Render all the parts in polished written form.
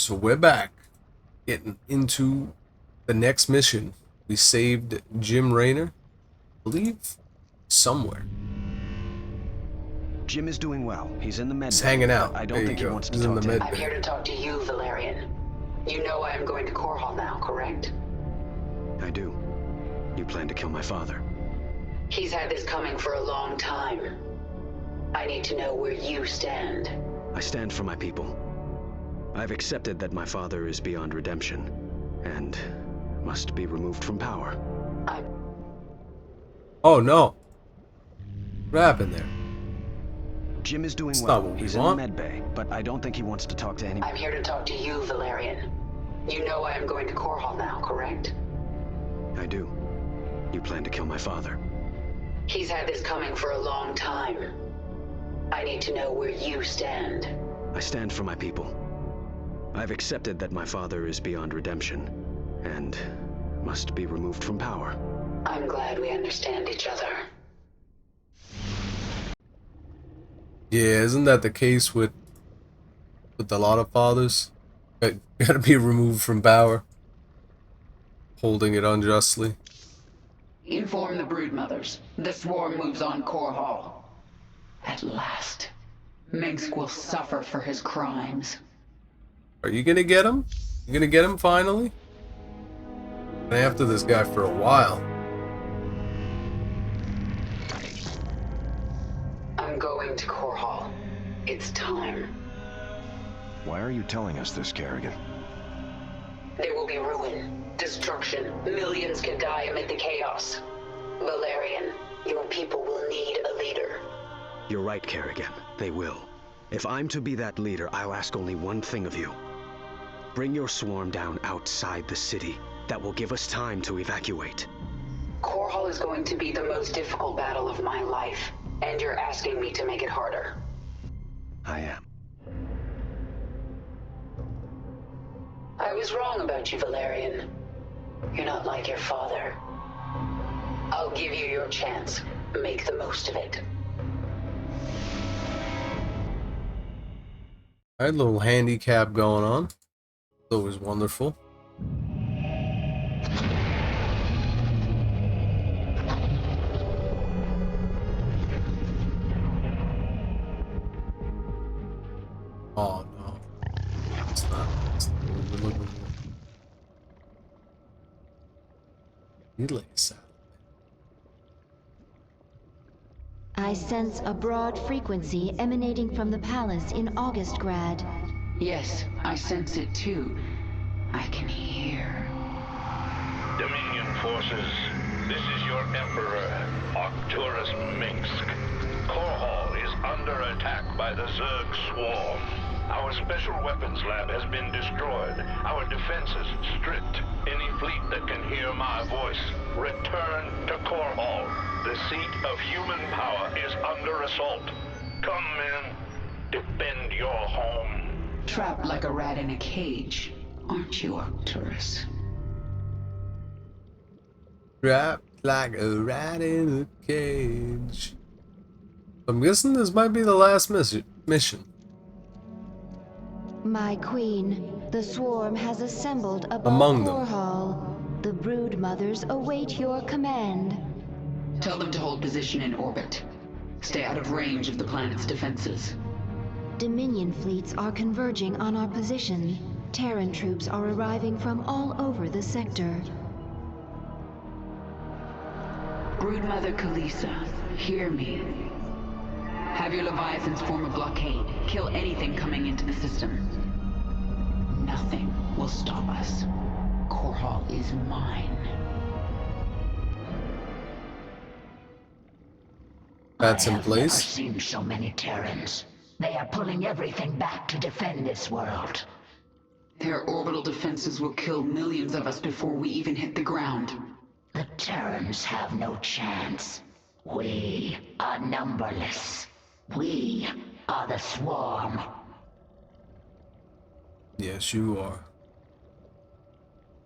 So we're back, getting into the next mission. We saved Jim Raynor, I believe, somewhere. Jim is doing well. He's in the med He's bay, hanging out. but I don't There think you he go. wants He's to in talk the to med me. bay. I'm here to talk to you, Valerian. You know I am going to Korhal now, correct? I do. You plan to kill my father. He's had this coming for a long time. I need to know where you stand. I stand for my people. I've accepted that my father is beyond redemption, and must be removed from power. Oh no. What happened there? Jim is doing That's well. not what we He's want. in the med bay, but I don't think he wants to talk to anyone. I'm here to talk to you, Valerian. You know I am going to Korhal now, correct? I do. You plan to kill my father. He's had this coming for a long time. I need to know where you stand. I stand for my people. I've accepted that my father is beyond redemption, and must be removed from power. I'm glad we understand each other. Yeah, isn't that the case with a lot of fathers? Gotta be removed from power, holding it unjustly. Inform the broodmothers. The swarm moves on Korhal. At last, Mengsk will suffer for his crimes. Are you gonna get him? You gonna get him finally? Been after this guy for a while. I'm going to Korhal. It's time. Why are you telling us this, Kerrigan? There will be ruin, destruction. Millions can die amid the chaos. Valerian, your people will need a leader. You're right, Kerrigan. They will. If I'm to be that leader, I'll ask only one thing of you. Bring your swarm down outside the city. That will give us time to evacuate. Korhal is going to be the most difficult battle of my life, and you're asking me to make it harder. I am. I was wrong about you, Valerian. You're not like your father. I'll give you your chance. Make the most of it. Alright, little handicap going on. It's always wonderful. Oh no. It's not what we're looking for. Relay satellite. I sense a broad frequency emanating from the palace in Augustgrad. Yes, I sense it too. I can hear. Dominion forces, this is your Emperor, Arcturus Mengsk. Korhal is under attack by the Zerg swarm. Our special weapons lab has been destroyed. Our defenses stripped. Any fleet that can hear my voice, return to Korhal. The seat of human power is under assault. Come, men. Defend your home. Trapped like a rat in a cage, aren't you, Arcturus? Trapped like a rat in a cage. I'm guessing this might be the last mission. My queen, the swarm has assembled above Among them. Korhal. The brood mothers await your command. Tell them to hold position in orbit. Stay out of range of the planet's defenses. Dominion fleets are converging on our position. Terran troops are arriving from all over the sector. Broodmother Kalisa, hear me. Have your Leviathans form a blockade. Kill anything coming into the system. Nothing will stop us. Korhal is mine. That's in I have never place. seen so many Terrans. They are pulling everything back to defend this world. Their orbital defenses will kill millions of us before we even hit the ground. The Terrans have no chance. We are numberless. We are the swarm. Yes, you are.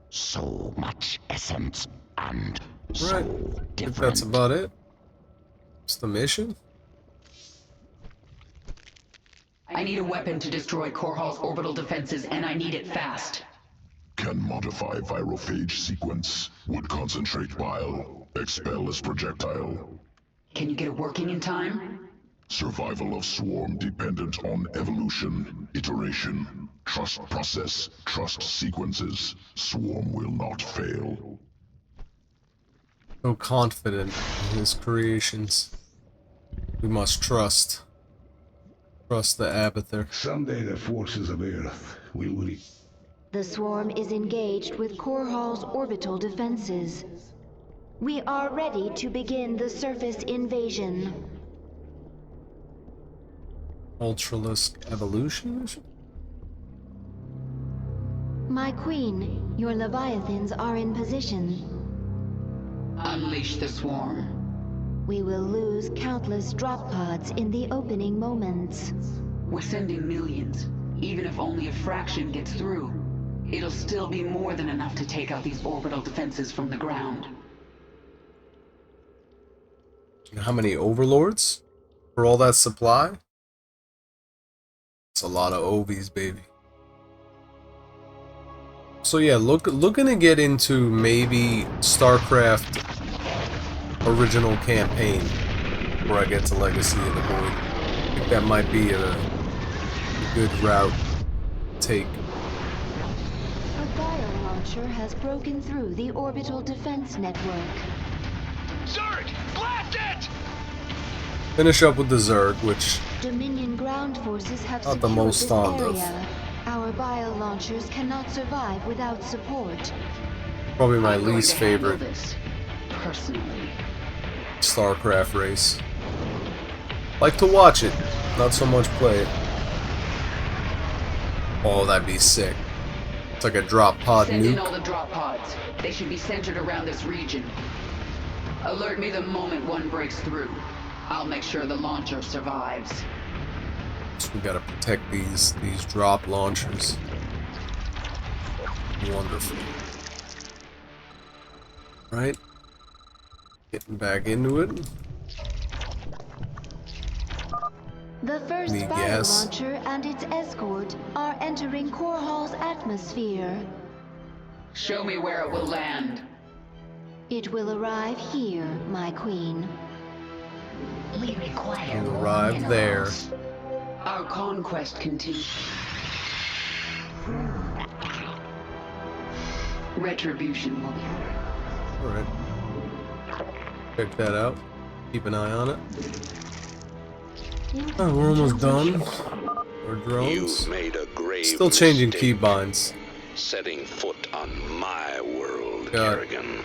So much essence and so Right. I think different. that's about it. It's the mission. I need a weapon to destroy Korhal's orbital defenses, and I need it fast. Can modify virophage sequence. Would concentrate bile. Expel as projectile. Can you get it working in time? Survival of swarm dependent on evolution, iteration, trust process, trust sequences. Swarm will not fail. So confident in his creations. We must trust. Trust the Abathur. Someday the forces of Earth will reach. The swarm is engaged with Korhal's orbital defenses. We are ready to begin the surface invasion. Ultralisk evolution? My queen, your Leviathans are in position. Unleash the swarm. We will lose countless drop pods in the opening moments. We're sending millions. Even if only a fraction gets through, it'll still be more than enough to take out these orbital defenses from the ground. How many overlords? For all that supply? It's a lot of OVs, baby. So yeah, looking to get into maybe Starcraft original campaign where I get to Legacy of the Void. I think that might be a good route to take. A bio launcher has broken through the orbital defense network. Zerg! Blast it! Finish up with the Zerg, which Dominion ground forces have not the secured most this fond of. area. Our bio launchers cannot survive without support. Probably my I'm going least to handle favorite this personally. Starcraft race. Like to watch it, not so much play it. Oh, that'd be sick. It's like a drop pod Send in all nuke. the drop pods. They should be centered around this region. Alert me the moment one breaks through. I'll make sure the launcher survives. So we gotta protect these drop launchers. Wonderful. Right? Getting back into it. The first Need bio gas. launcher and its escort are entering Korhal's atmosphere. Show me where it will land. It will arrive here, my queen. We require We'll more arrive there. minerals. Our conquest continues. Retribution will be. Alright. Check that out. Keep an eye on it. Oh, we're almost done. Our drones. You've made a grave Still changing mistake, keybinds. setting foot on my world, Got Kerrigan.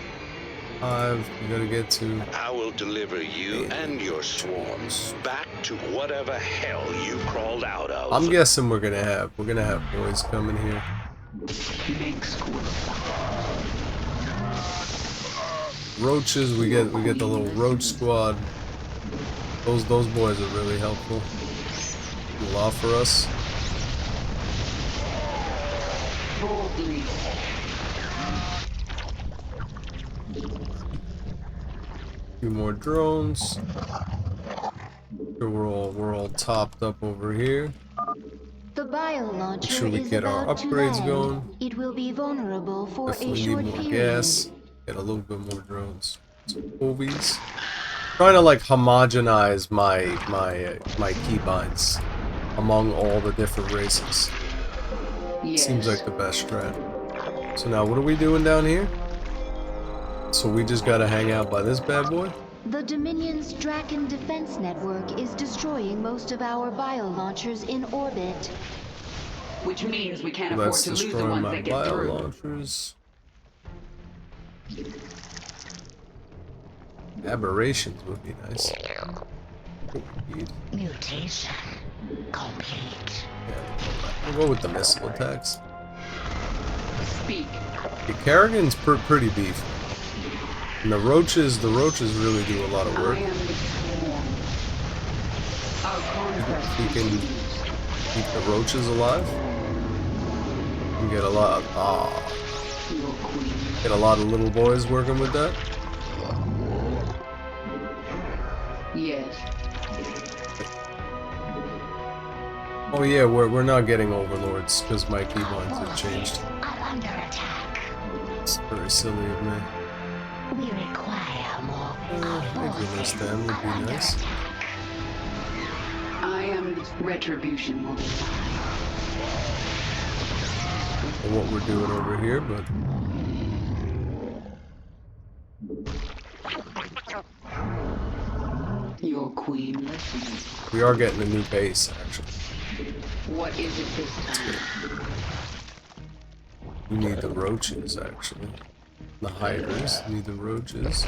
5, we gotta get to. I will deliver you and your swarms back to whatever hell you crawled out of. I'm guessing we're gonna have boys coming here. Mengsk will. Roaches, we get the little roach squad. Those boys are really helpful. Do a lot for us. Boldly. Few more drones. Sure, we're all topped up over here. The bio launcher sure we is get our about to upgrades land. going. It will be vulnerable for a Definitely short need more period. gas. Get a little bit more drones. Some OVs. Trying to like homogenize my keybinds among all the different races. Yes. Seems like the best strat. So now what are we doing down here? So we just gotta hang out by this bad boy? The Dominion's Draken defense network is destroying most of our bio launchers in orbit. Which means we can't afford Let's to lose the destroy ones my that get bio through. launchers. Aberrations would be nice. Mutation complete. Yeah, we'll go with the missile attacks. Speak. The Kerrigan's pretty beefy. And the roaches really do a lot of I work. am the swarm. Our conquest If we can continues. keep the roaches alive, we get a lot. Your queen. Get a lot of little boys working with that. Yes. Oh yeah, we're not getting overlords because my keybinds have changed. Under attack. It's very silly of me. We require more Regular stand would be nice. I am retribution will be fine. And what we're doing over here, but Your queen listens. we are getting a new base actually. What is it this time? We need the roaches actually. The hiders need the roaches.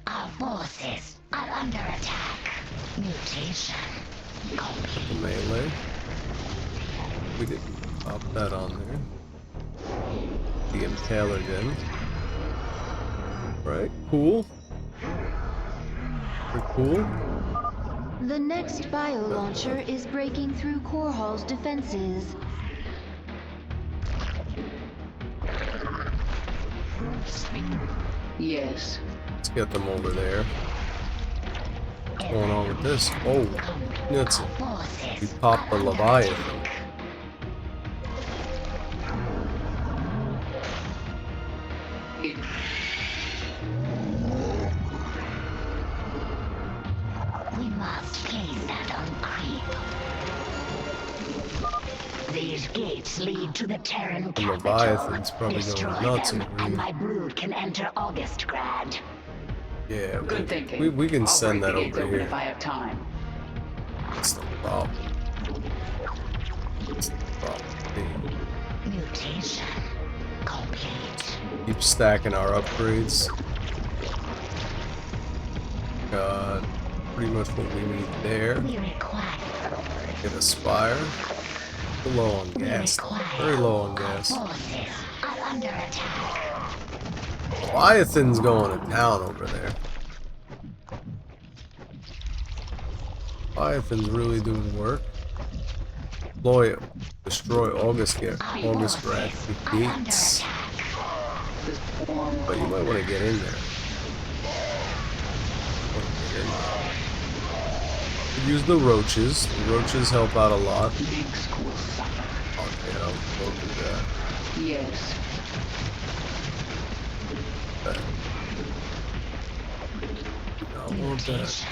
Our forces are under attack. Mutation. The melee. We didn't pop that on there. The impaler again. Right, cool. Pretty cool. The next bio-launcher is breaking through Korhal's defenses. Yes. Let's get them over there. What's going on with this? Oh, that's it. We popped the Leviathan. We must face that on creep. These gates lead to the Terran The capital. Leviathan's probably Destroy going nuts them, over and here. my brood can enter Augustgrad. Yeah, Good thinking. we can I'll send break that the gates over open here. if I have time. That's the problem. That's the problem. Mutation complete. Keep stacking our upgrades. Got pretty much what we need there. We require Get a spire. Low on gas. Very low on gas. forces are under attack. Leviathan's going to town over there. Leviathan's really doing work. Deploy, destroy Augustgrad gates. But you might want to get in there. Use the roaches. The roaches help out a lot. Mengsk will suffer. Okay, I'll go do that. Yes. Okay. I want that.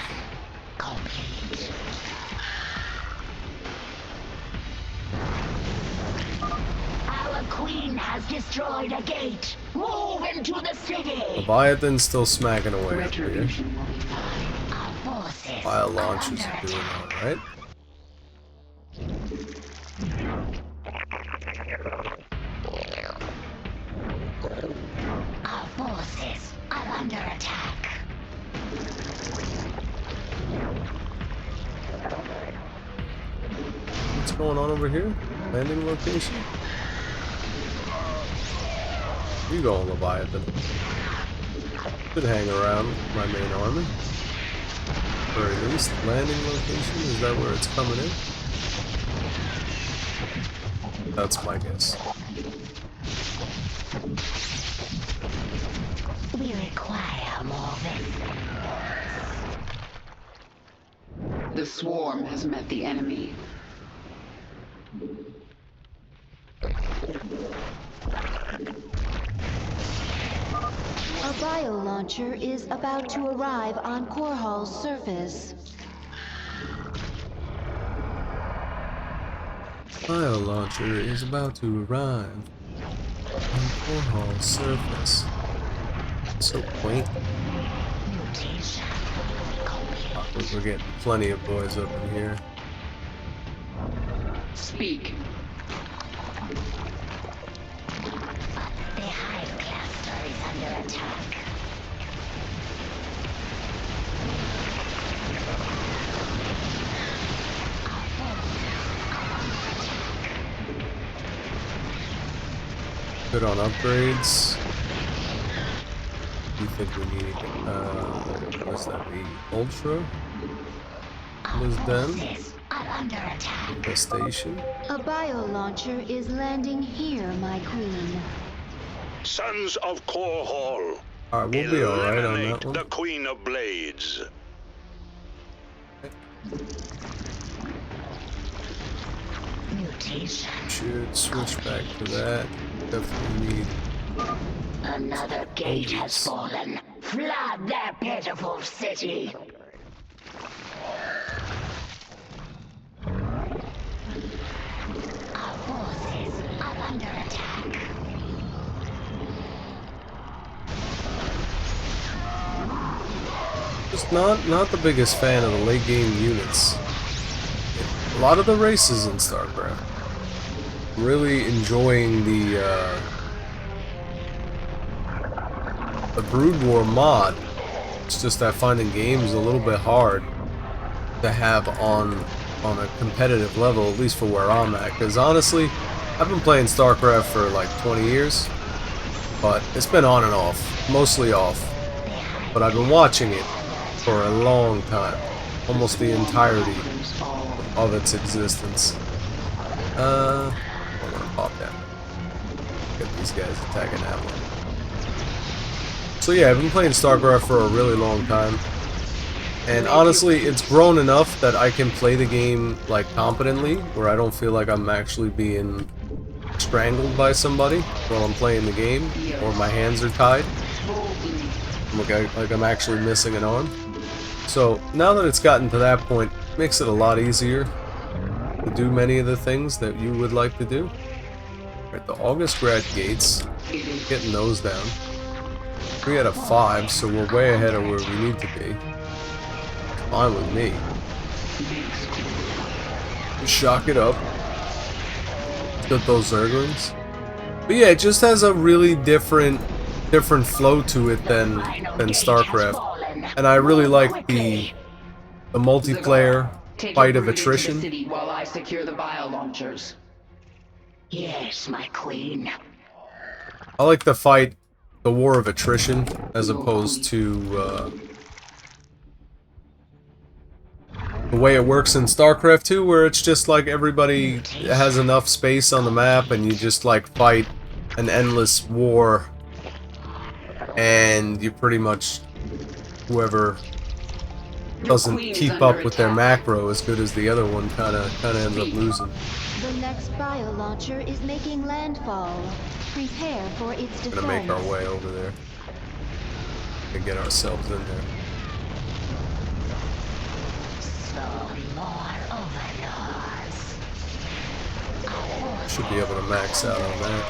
Complete. Our queen has destroyed a gate. Move into the city. Leviathan's still smacking away up here. Retribution will be fine. Our forces Fire launchers are under doing attack. alright. Our forces are under attack. What's going on over here? Landing location? You go, Leviathan. Could hang around my main army. Or at least landing location. Is that where it's coming in? That's my guess. We require more vessels. The swarm has met the enemy. A bio-launcher is about to arrive on Korhal's surface. Bio launcher is about to arrive on Korhal's surface. So quaint. Mutation complete. We're getting plenty of boys up in here. Speak. The hive cluster is under attack. Good on upgrades. You think we need what's that be? Ultra? Was done. Forces are under attack. Infestation. A bio-launcher is landing here, my queen. Sons of Korhal, Alright, we'll be alright on that eliminate one. the Queen of Blades. Should switch back to that. Definitely need... Another gate has fallen. Flood their pitiful city. Our forces are under attack. Just not the biggest fan of the late game units. A lot of the races in StarCraft. Really enjoying the Brood War mod. It's just I find the game's a little bit hard to have on a competitive level, at least for where I'm at. Because honestly, I've been playing StarCraft for like 20 years, but it's been on and off, mostly off. But I've been watching it for a long time, almost the entirety of its existence. I'm gonna pop that. Get these guys attacking that one. So yeah, I've been playing StarCraft for a really long time, and honestly, it's grown enough that I can play the game like competently, where I don't feel like I'm actually being strangled by somebody while I'm playing the game, or my hands are tied, like I'm actually missing an arm. So now that it's gotten to that point, it makes it a lot easier to do many of the things that you would like to do. Right, the August grad gates, getting those down. 3 out of 5, so we're way ahead of where we need to be. Fine with me. Shock it up. Get those Zerglings. But yeah, it just has a really different flow to it than StarCraft. And I really like the multiplayer fight of attrition. While I secure the bio launchers. Yes, my queen. I like the fight, the war of attrition, as opposed to the way it works in StarCraft 2, where it's just like everybody has enough space on the map and you just like fight an endless war, and you pretty much, whoever doesn't keep up with their macro as good as the other one kind of ends up losing. The next bio launcher is making landfall. Prepare for its defense. Gonna make our way over there and get ourselves in there. Should be able to max out on that.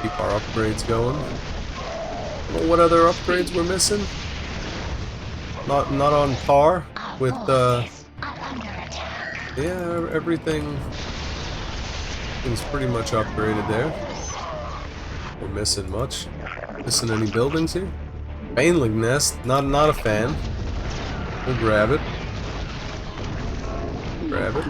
Keep our upgrades going. Well, what other upgrades we're missing? Not on par with yeah, everything is pretty much upgraded there. We're missing much. Missing any buildings here? Baneling Nest, not a fan. We'll grab it. Grab it.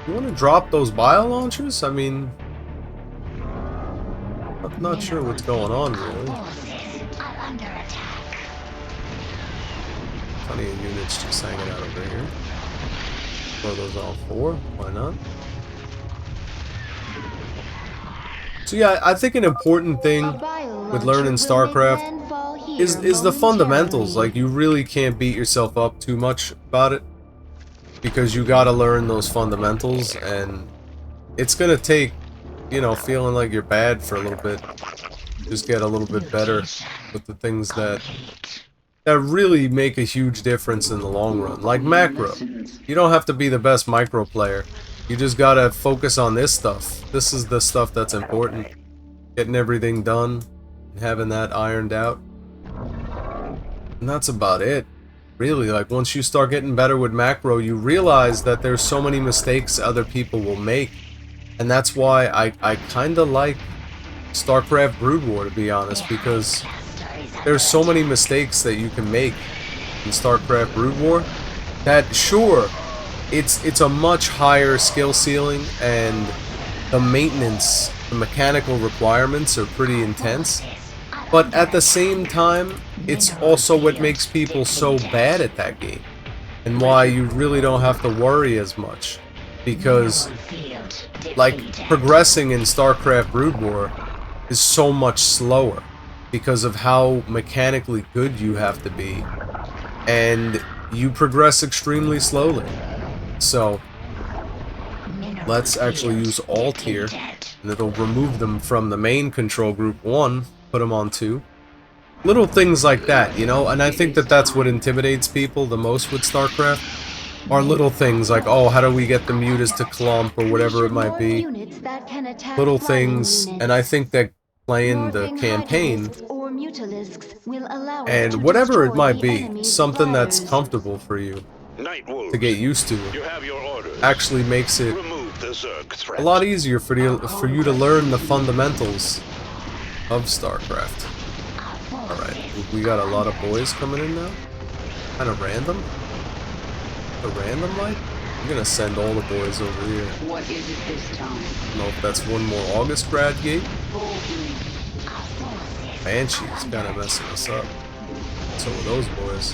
You want to drop those bio launchers? I mean, I'm not sure what's going on really. Plenty of units just hanging out over here. Throw those all 4, why not? So yeah, I think an important thing with learning StarCraft is the fundamentals. Like, you really can't beat yourself up too much about it, because you gotta learn those fundamentals, and it's gonna take, you know, feeling like you're bad for a little bit. Just get a little bit better with the things that really make a huge difference in the long run. Like macro. You don't have to be the best micro player. You just gotta focus on this stuff. This is the stuff that's important. Getting everything done, having that ironed out. And that's about it. Really, like, once you start getting better with macro, you realize that there's so many mistakes other people will make. And that's why I kinda like StarCraft Brood War, to be honest, because there's so many mistakes that you can make in StarCraft Brood War that, sure, it's a much higher skill ceiling, and the maintenance, the mechanical requirements are pretty intense, but at the same time, it's also what makes people so bad at that game, and why you really don't have to worry as much, because, like, progressing in StarCraft Brood War is so much slower because of how mechanically good you have to be and you progress extremely slowly. So let's actually use Alt here, and it'll remove them from the main control group 1, put them on 2. Little things like that, you know, and I think that that's what intimidates people the most with StarCraft, are little things like, oh, how do we get the mutas to clump, or whatever it might be. Little things, and I think that playing the campaign, and whatever it might be, something that's comfortable for you to get used to, actually makes it a lot easier for you to learn the fundamentals of StarCraft. Alright, we got a lot of boys coming in now. Kind of random. A random like? I'm gonna send all the boys over here. What is it this time? I don't know if that's one more August grad gate. Banshee's kind of messing us up. Some of those boys.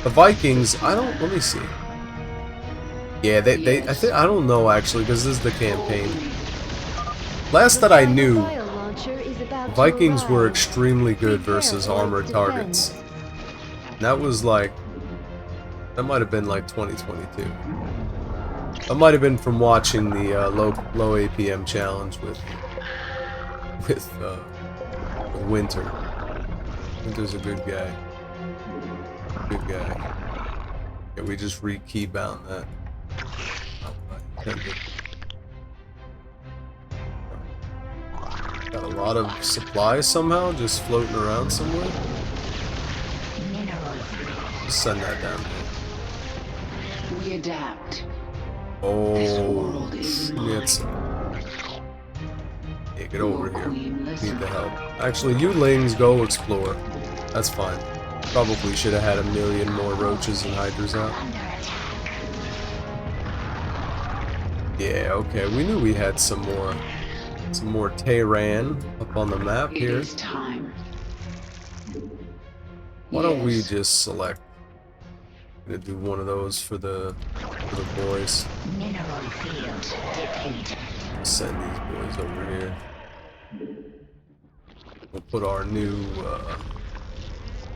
The Vikings, I don't, let me see. Yeah, I don't know actually, because this is the campaign. Last that I knew, Vikings were extremely good versus armored targets. And that was like, that might have been like 2022. That might have been from watching the low APM challenge with Winter. Winter's a good guy. Good guy. Yeah, we just re-key bound that. Got a lot of supplies somehow just floating around somewhere. Just send that down there. We adapt. Oh, shit. Yeah, get over here. Need the help. Actually, you Lings, go explore. That's fine. Probably should have had a million more roaches and hydras out. Yeah, okay. We knew we had some more Tehran up on the map here. Why don't we just select? I'm gonna do one of those for the boys. Send these boys over here. We'll put our new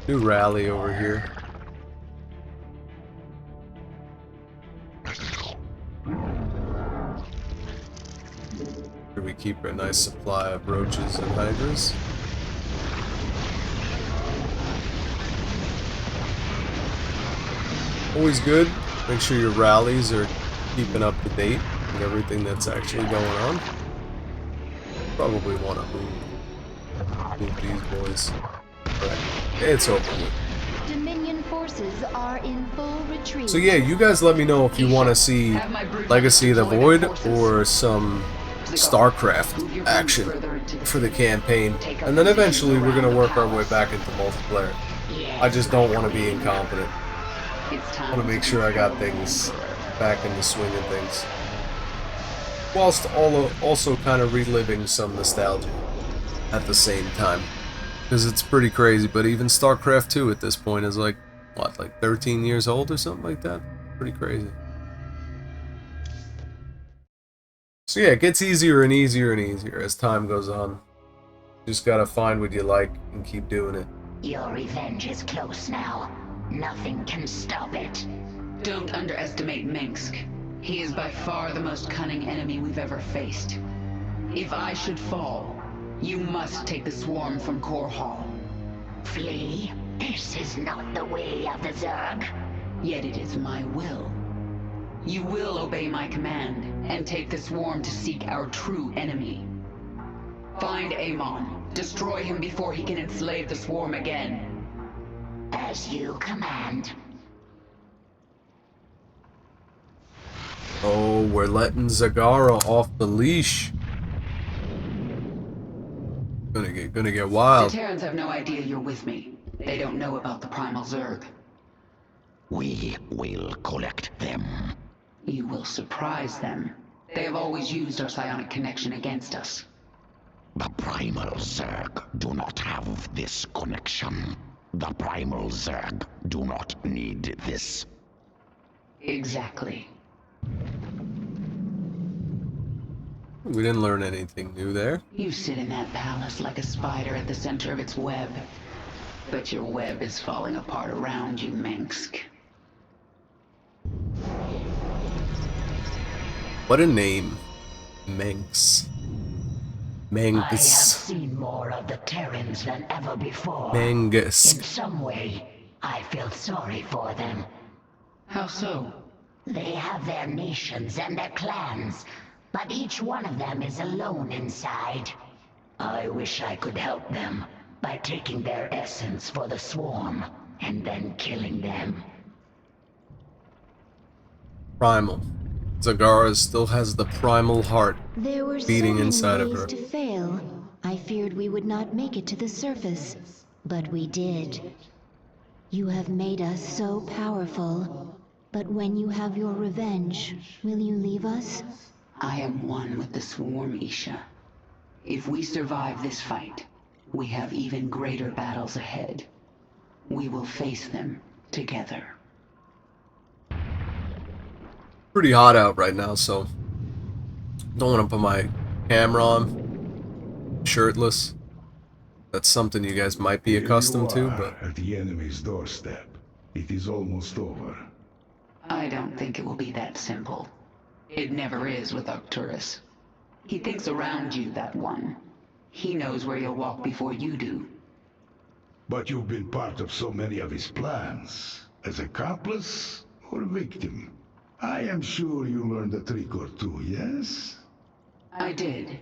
rally over here. Here we keep a nice supply of roaches and hydras. Always good. Make sure your rallies are keeping up to date with everything that's actually going on. Probably want to move these boys. Alright, it's over with. Dominion forces are in full retreat. So yeah, you guys let me know if you want to see Legacy of the Void or some StarCraft action for the campaign. And then eventually we're going to work our way back into multiplayer. I just don't want to be incompetent. I want to make sure I got things back in the swing of things. Whilst also kind of reliving some nostalgia at the same time. Because it's pretty crazy, but even Starcraft 2 at this point is like, what, like 13 years old or something like that? Pretty crazy. So yeah, it gets easier and easier and easier as time goes on. Just gotta find what you like and keep doing it. Your revenge is close now. Nothing can stop it. Don't underestimate Mengsk. He is by far the most cunning enemy we've ever faced. If I should fall, you must take the swarm from Korhal. Flee? This is not the way of the Zerg. Yet it is my will. You will obey my command, and take the swarm to seek our true enemy. Find Amon. Destroy him before he can enslave the swarm again. As you command. Oh, we're letting Zagara off the leash. Gonna get wild. The Terrans have no idea you're with me. They don't know about the primal Zerg. We will collect them. You will surprise them. They have always used our psionic connection against us. The primal Zerg do not have this connection. The primal Zerg do not need this. Exactly. We didn't learn anything new there. You sit in that palace like a spider at the center of its web. But your web is falling apart around you, Mengsk. What a name. Mengsk. I have Mengsk. seen more of the Terrans than ever before. Mengsk. In some way, I feel sorry for them. How so? They have their nations and their clans, but each one of them is alone inside. I wish I could help them by taking their essence for the swarm and then killing them. Primal. Zagara still has the primal heart There were beating so inside many of ways her. to fail. I feared we would not make it to the surface, but we did. You have made us so powerful, but when you have your revenge, will you leave us? I am one with the swarm, Isha. If we survive this fight, we have even greater battles ahead. We will face them together. Pretty hot out right now, so don't want to put my camera on shirtless. That's something you guys might be accustomed to, but at the enemy's doorstep. It is almost over. I don't think it will be that simple. It never is with Arcturus. He thinks around you, that one. He knows where you'll walk before you do. But you've been part of so many of his plans. As accomplice or victim? I am sure you learned a trick or two, yes? I did.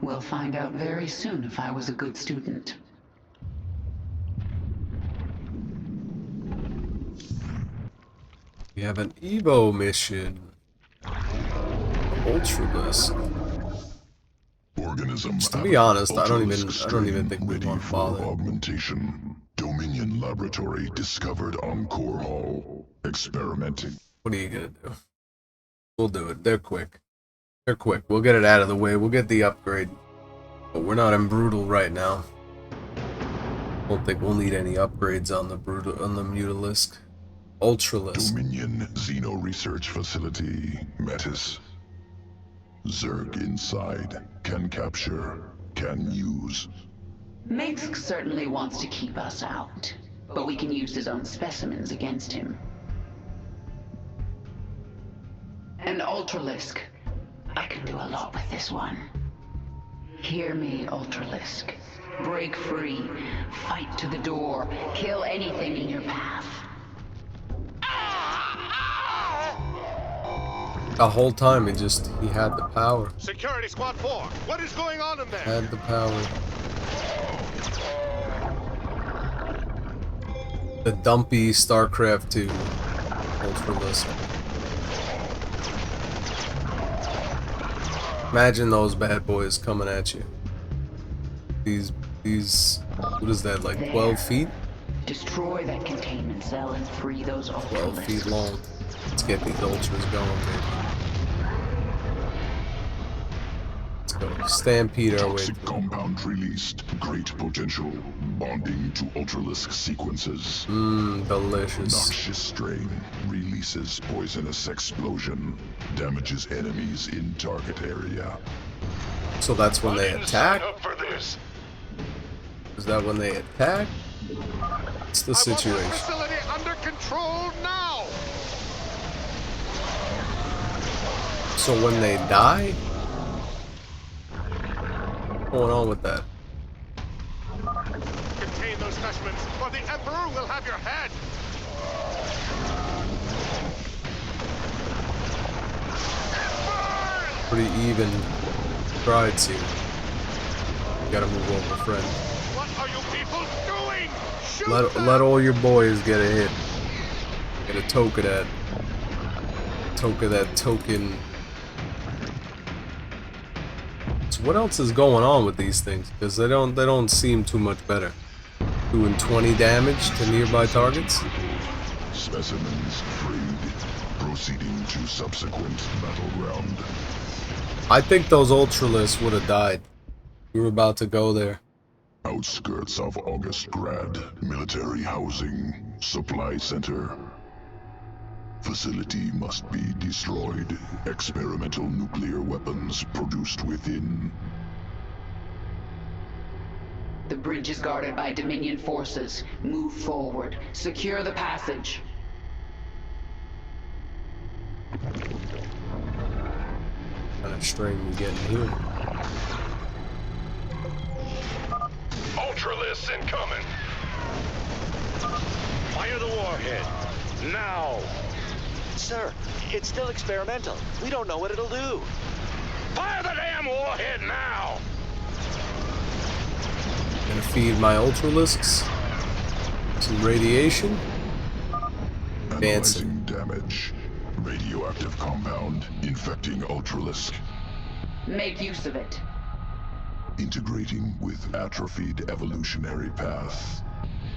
We'll find out very soon if I was a good student. we have an Evo mission. Ultralisk. Organism. To be honest, I don't even Ultralisk think we ready want to for bother. augmentation. Dominion laboratory discovered on Korhal. Experimenting. What are you gonna do? We'll do it. They're quick. They're quick. We'll get it out of the way. We'll get the upgrade. But we're not in brutal right now. Don't think we'll need any upgrades on the Mutalisk. Ultralisk. Dominion Xeno Research Facility. Metis. Zerg inside. Can capture. Can use. Mengsk certainly wants to keep us out, but we can use his own specimens against him. And Ultralisk. I can do a lot with this one. Hear me, Ultralisk. Break free. Fight to the door. Kill anything in your path. The whole time he had the power. Security Squad 4, what is going on in there? Had the power. The dumpy Starcraft2 Ultralisk. Imagine those bad boys coming at you. These, what is that, like 12 feet? Destroy that containment cell and free those 12 feet Ultralisks. long. Let's get these ultras going, baby. Let's go. Stampede our way Toxic through. compound released. Great potential. Bonding to Ultralisk sequences. Delicious. Noxious strain. Releases poisonous explosion. Damages enemies in target area. So that's when they attack? Up for this. Is that when they attack? What's the I want situation? this facility under control now! So when they die? What's going on with that? Contain those specimens, or the Emperor will have your head! Pretty even strides here. Gotta move over, friend. What are you people doing? Shoot them! Let all your boys get a hit. Get a toke of that. Toke of that token. So what else is going on with these things? Because they don't seem too much better. Doing 20 damage to nearby targets. Specimens freed. Proceeding to subsequent battleground. I think those Ultralisks would have died. We were about to go there. Outskirts of Augustgrad. Military housing. Supply center. Facility must be destroyed. Experimental nuclear weapons produced within. The bridge is guarded by Dominion forces. Move forward. Secure the passage. Kind of strain we getting here. Ultralisk incoming. Fire the warhead. Now. Sir, it's still experimental. We don't know what it'll do. Fire the damn warhead now! Gonna feed my Ultralisks some radiation. Fancy. Analyzing damage. Radioactive compound infecting Ultralisk. Make use of it. Integrating with atrophied evolutionary path.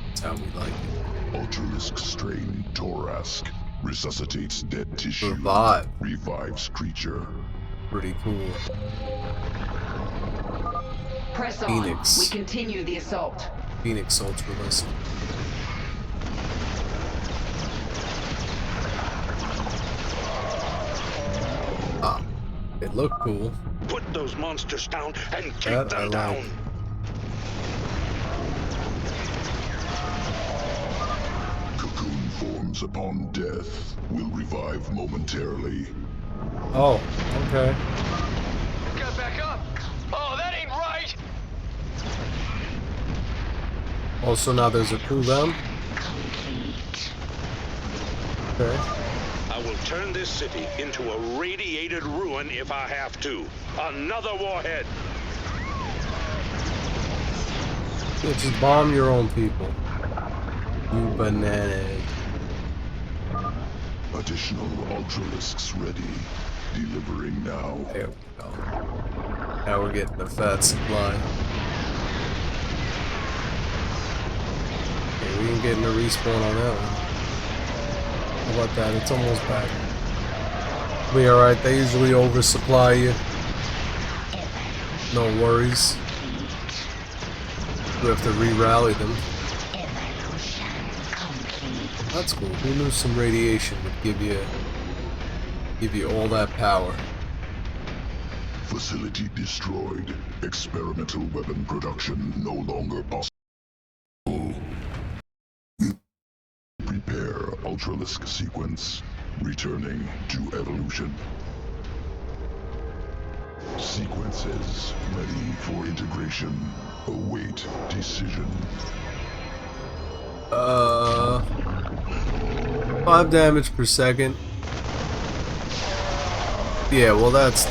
That's how we like it. Ultralisk strain Torask. Resuscitates dead tissue. Revive. Revives creature. Pretty cool. Press Phoenix. on. We continue the assault. Phoenix Ultralisk. Ah, it looked cool. Put those monsters down and take That them I down. like. Cocoon forms upon death. Will revive momentarily. Oh, okay. Get back up! Oh, that ain't right! Also, now there's a cooldown. Okay. I will turn this city into a radiated ruin if I have to. Another warhead. Yeah, just bomb your own people. You banana egg. Additional Ultralisks ready. Delivering now. There we go. Now we're getting the fat supply. Okay, we ain't getting a respawn on that one. How about that? It's almost back. Be alright, they usually oversupply you. No worries. We have to re-rally them. That's cool. Who knew some radiation would give you all that power? Facility destroyed. Experimental weapon production no longer possible. Prepare Ultralisk sequence. Returning to evolution. Sequences ready for integration. Await decision. 5 damage per second. Yeah, well that's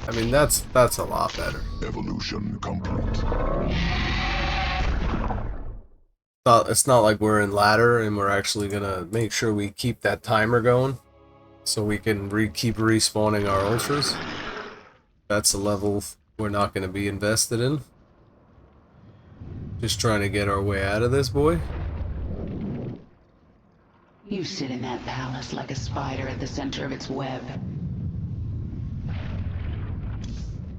I mean that's a lot better. Evolution complete. It's not like we're in ladder and we're actually gonna make sure we keep that timer going so we can keep respawning our ultras. That's a level we're not gonna be invested in. Just trying to get our way out of this, boy. You sit in that palace like a spider at the center of its web.